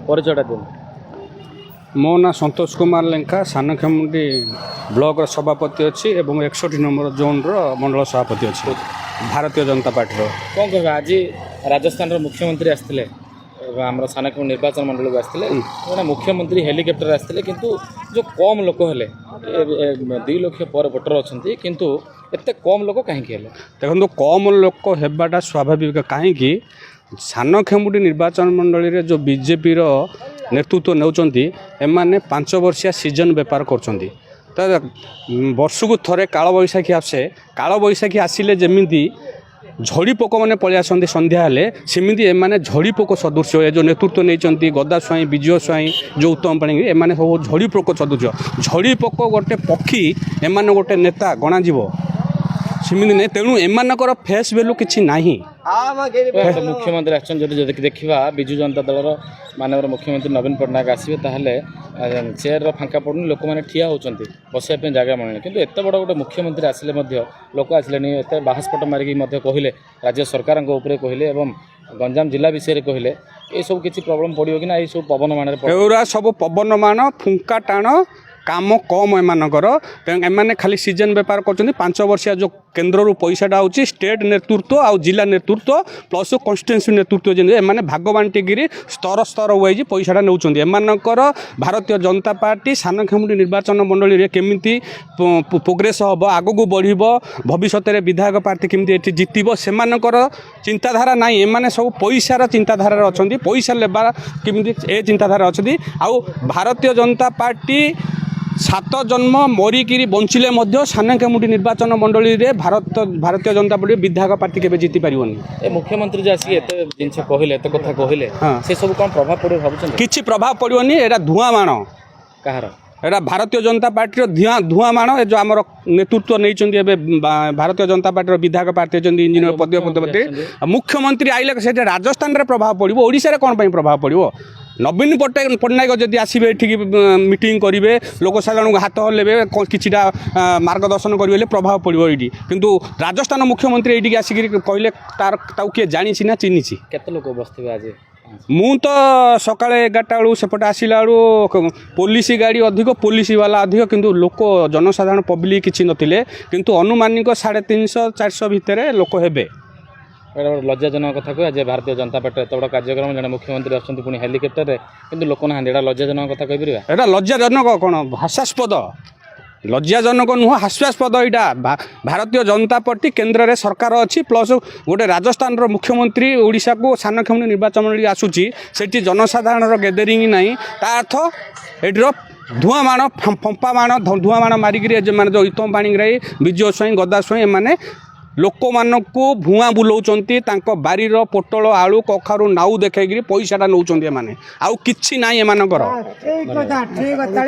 ପରିଚୟଟା ଦିନ। ମୋ ନାଁ ସନ୍ତୋଷ କୁମାର ଲେଙ୍କା, ସାନଖେମୁଣ୍ଡି ବ୍ଲକର ସଭାପତି ଅଛି ଏବଂ 61 ନମ୍ବର ଜୋନ୍ର ମଣ୍ଡଳ ସଭାପତି ଅଛି ଭାରତୀୟ ଜନତା ପାର୍ଟିର। କ'ଣ କହିବା, ଆଜି ରାଜସ୍ଥାନର ମୁଖ୍ୟମନ୍ତ୍ରୀ ଆସିଥିଲେ, ଆମର ସାନଖେମୁଣ୍ଡି ନିର୍ବାଚନ ମଣ୍ଡଳକୁ ଆସିଥିଲେ। ଜଣେ ମୁଖ୍ୟମନ୍ତ୍ରୀ ହେଲିକପ୍ଟର ଆସିଥିଲେ, କିନ୍ତୁ ଯେଉଁ କମ୍ ଲୋକ ହେଲେ, 2 ଲକ୍ଷ ପରେ ଭୋଟର ଅଛନ୍ତି, କିନ୍ତୁ ଏତେ କମ୍ ଲୋକ କାହିଁକି ହେଲେ? ଦେଖନ୍ତୁ, କମ୍ ଲୋକ ହେବାଟା ସ୍ୱାଭାବିକ। କାହିଁକି ସାନଖେମୁଣ୍ଡି ନିର୍ବାଚନ ମଣ୍ଡଳୀରେ ଯେଉଁ ବିଜେପିର ନେତୃତ୍ୱ ନେଉଛନ୍ତି, ଏମାନେ 5 ବର୍ଷିଆ ସିଜନ୍ ବେପାର କରୁଛନ୍ତି। ତ ବର୍ଷକୁ ଥରେ କାଳବୈଶାଖୀ ଆସେ, କାଳବୈଶାଖୀ ଆସିଲେ ଯେମିତି ଝଡ଼ି ପୋକମାନେ ପଳେଇ ଆସନ୍ତି ସନ୍ଧ୍ୟା ହେଲେ, ସେମିତି ଏମାନେ ଝଡ଼ି ପୋକ ସଦୃଶ୍ୟ। ଏ ଯେଉଁ ନେତୃତ୍ୱ ନେଇଛନ୍ତି ଗଦା ସ୍ୱାଇଁ, ବିଜୟ ସ୍ୱାଇଁ, ଯେଉଁ ଉତ୍ତମ ପାଣିଗ୍ରୀ, ଏମାନେ ସବୁ ଝଡ଼ି ପୋକ ସଦୃଶ୍ୟ। ଝଡ଼ି ପୋକ ଗୋଟେ ପକ୍ଷୀ, ଏମାନେ ଗୋଟେ ନେତା ଗଣାଯିବ ସେମିତି ନାହିଁ। ତେଣୁ ଏମାନଙ୍କର ଫେସ୍ ଭ୍ୟାଲୁ କିଛି ନାହିଁ। ମୁଖ୍ୟମନ୍ତ୍ରୀ ଆସିଛନ୍ତି, ଯଦି ଦେଖିବା ବିଜୁ ଜନତା ଦଳର ମାନ୍ୟବର ମୁଖ୍ୟମନ୍ତ୍ରୀ ନବୀନ ପଟ୍ଟନାୟକ ଆସିବେ, ତାହେଲେ ଚେୟାରର ଫାଙ୍କା ପଡ଼ୁନି, ଲୋକମାନେ ଠିଆ ହେଉଛନ୍ତି, ବସିବା ପାଇଁ ଜାଗା ମିଳୁନି। କିନ୍ତୁ ଏତେ ବଡ଼ ଗୋଟେ ମୁଖ୍ୟମନ୍ତ୍ରୀ ଆସିଲେ ମଧ୍ୟ ଲୋକ ଆସିଲେନି। ଏତେ ବାହାସ୍ପଟ ମାରିକି ମଧ୍ୟ କହିଲେ, ରାଜ୍ୟ ସରକାରଙ୍କ ଉପରେ କହିଲେ ଏବଂ ଗଞ୍ଜାମ ଜିଲ୍ଲା ବିଷୟରେ କହିଲେ। ଏସବୁ କିଛି ପ୍ରୋବ୍ଲେମ୍ ପଡ଼ିବ କି ନା? ଏଇସବୁ ପବନ ମାନରେ ଏଗୁଡ଼ା ସବୁ ପବନ ମାନ, ଫୁଙ୍କା ଟାଣ କାମ କମ୍ ଏମାନଙ୍କର। ତେଣୁ ଏମାନେ ଖାଲି ସିଜନ୍ ବେପାର କରୁଛନ୍ତି। 5 ବର୍ଷିଆ ଯେଉଁ କେନ୍ଦ୍ରରୁ ପଇସାଟା ହେଉଛି, ଷ୍ଟେଟ୍ ନେତୃତ୍ୱ ଆଉ ଜିଲ୍ଲା ନେତୃତ୍ୱ ପ୍ଲସ୍ କନଷ୍ଟିଟ୍ୟୁଏନ୍ସି ନେତୃତ୍ୱ, ଯେମିତି ଏମାନେ ଭାଗ ବାଣ୍ଟିକିରି ସ୍ତର ୱାଇଜ୍ ପଇସାଟା ନେଉଛନ୍ତି। ଏମାନଙ୍କର ଭାରତୀୟ ଜନତା ପାର୍ଟି ସାନଖେମୁଣ୍ଡି ନିର୍ବାଚନ ମଣ୍ଡଳୀରେ କେମିତି ପ୍ରୋଗ୍ରେସ୍ ହେବ, ଆଗକୁ ବଢ଼ିବ, ଭବିଷ୍ୟତରେ ବିଧାୟକ ପ୍ରାର୍ଥୀ କେମିତି ଏଠି ଜିତିବ, ସେମାନଙ୍କର ଚିନ୍ତାଧାରା ନାହିଁ। ଏମାନେ ସବୁ ପଇସାର ଚିନ୍ତାଧାରାରେ ଅଛନ୍ତି, ପଇସା ନେବା କେମିତି, ଏ ଚିନ୍ତାଧାରା ଅଛନ୍ତି। ଆଉ ଭାରତୀୟ ଜନତା ପାର୍ଟି 7 ଜନ୍ମ ମରିକିରି ବଞ୍ଚିଲେ ମଧ୍ୟ ସାନଖେମୁଣ୍ଡି ନିର୍ବାଚନ ମଣ୍ଡଳୀରେ ଭାରତୀୟ ଜନତା ପାର୍ଟି ବିଧାୟକ ପ୍ରାର୍ଥୀ କେବେ ଜିତି ପାରିବନି। ଏ ମୁଖ୍ୟମନ୍ତ୍ରୀ ଯେ ଆସିକି ଏତେ ଜିନିଷ କହିଲେ, ଏତେ କଥା କହିଲେ, ସେସବୁ କ'ଣ ପ୍ରଭାବ ପଡ଼ିବ ଭାବୁଛନ୍ତି? କିଛି ପ୍ରଭାବ ପଡ଼ିବନି। ଏଇଟା ଧୂଆଁ ବାଣ। କାହାର? ଏଇଟା ଭାରତୀୟ ଜନତା ପାର୍ଟିର ଧୂଆଁ ବାଣ। ଏ ଯେଉଁ ଆମର ନେତୃତ୍ୱ ନେଇଛନ୍ତି ଏବେ ଭାରତୀୟ ଜନତା ପାର୍ଟିର ବିଧାୟକ ପ୍ରାର୍ଥୀ ଅଛନ୍ତି, ଇଞ୍ଜିନିୟର ପଦପତି, ମୁଖ୍ୟମନ୍ତ୍ରୀ ଆଇଲେ ସେଇଟା ରାଜସ୍ଥାନରେ ପ୍ରଭାବ ପଡ଼ିବ, ଓଡ଼ିଶାରେ କ'ଣ ପାଇଁ ପ୍ରଭାବ ପଡ଼ିବ? ନବୀନ ପଟ୍ଟନାୟକ ଯଦି ଆସିବେ, ଏଠିକି ମିଟିଂ କରିବେ, ଲୋକସାଧାରଣଙ୍କୁ ହାତ ହଲେଇବେ, କିଛିଟା ମାର୍ଗଦର୍ଶନ କରିବେ, ହେଲେ ପ୍ରଭାବ ପଡ଼ିବ ଏଇଠି। କିନ୍ତୁ ରାଜସ୍ଥାନ ମୁଖ୍ୟମନ୍ତ୍ରୀ ଏଇଠିକି ଆସିକି କହିଲେ, ତାକୁ କିଏ ଜାଣିଛି ନା ଚିହ୍ନିଛି? କେତେ ଲୋକ ବସିଥିବେ ଆଜି? ମୁଁ ତ ସକାଳେ 11ଟା ବେଳୁ ସେପଟେ ଆସିଲା ବେଳୁ ପୋଲିସ ଗାଡ଼ି ଅଧିକ, ପୋଲିସ ବାଲା ଅଧିକ, କିନ୍ତୁ ଲୋକ ଜନସାଧାରଣ ପବ୍ଲିକ୍ କିଛି ନଥିଲେ। କିନ୍ତୁ ଅନୁମାନିକ 350-400 ଭିତରେ ଲୋକ ହେବେ। ଏଇଟା ଗୋଟେ ଲଜ୍ଜାଜନକ କଥା କୁହା ଯେ ଭାରତୀୟ ଜନତା ପାର୍ଟିର ଏତେ ବଡ଼ କାର୍ଯ୍ୟକ୍ରମ, ଜଣେ ମୁଖ୍ୟମନ୍ତ୍ରୀ ଆସୁଛନ୍ତି ପୁଣି ହେଲିକପ୍ଟରରେ, କିନ୍ତୁ ଲୋକ ନାହାନ୍ତି। ଏଇଟା ଲଜ୍ଜାଜନକ କଥା କହିପାରିବା? ଏଇଟା ଲଜ୍ଜାଜନକ କ'ଣ, ହାସ୍ୟାସ୍ପଦ? ଲଜ୍ଜାଜନକ ନୁହଁ, ହାସ୍ୟାସ୍ପଦ। ଏଇଟା ଭାରତୀୟ ଜନତା ପାର୍ଟି କେନ୍ଦ୍ରରେ ସରକାର ଅଛି, ପ୍ଲସ୍ ଗୋଟେ ରାଜସ୍ଥାନର ମୁଖ୍ୟମନ୍ତ୍ରୀ ଓଡ଼ିଶାକୁ ସାନଖେମୁଣ୍ଡି ନିର୍ବାଚନ ଆସୁଛି, ସେଠି ଜନସାଧାରଣର ଗେଦରିଂ ନାହିଁ। ତା ଅର୍ଥ ଏଠିର ଧୂଆଁ ବାଣ, ଫମ୍ପା ବାଣ, ଧୂଆଁ ବାଣ ମାରିକିରି ମାନେ ଯେଉଁ ଉତ୍ତମ ପାଣିଗ୍ରାହୀ, ବିଜୟ ସ୍ୱାଇଁ, ଗଦା ସ୍ୱାଇଁ, ଏମାନେ ଲୋକମାନଙ୍କୁ ଭୁଆଁ ବୁଲାଉଛନ୍ତି। ତାଙ୍କ ବାରିର ପୋଟଳ, ଆଳୁ, କଖାରୁ ନାଉ ଦେଖାଇକିରି ପଇସାଟା ନେଉଛନ୍ତି ଏମାନେ। ଆଉ କିଛି ନାହିଁ ଏମାନଙ୍କର।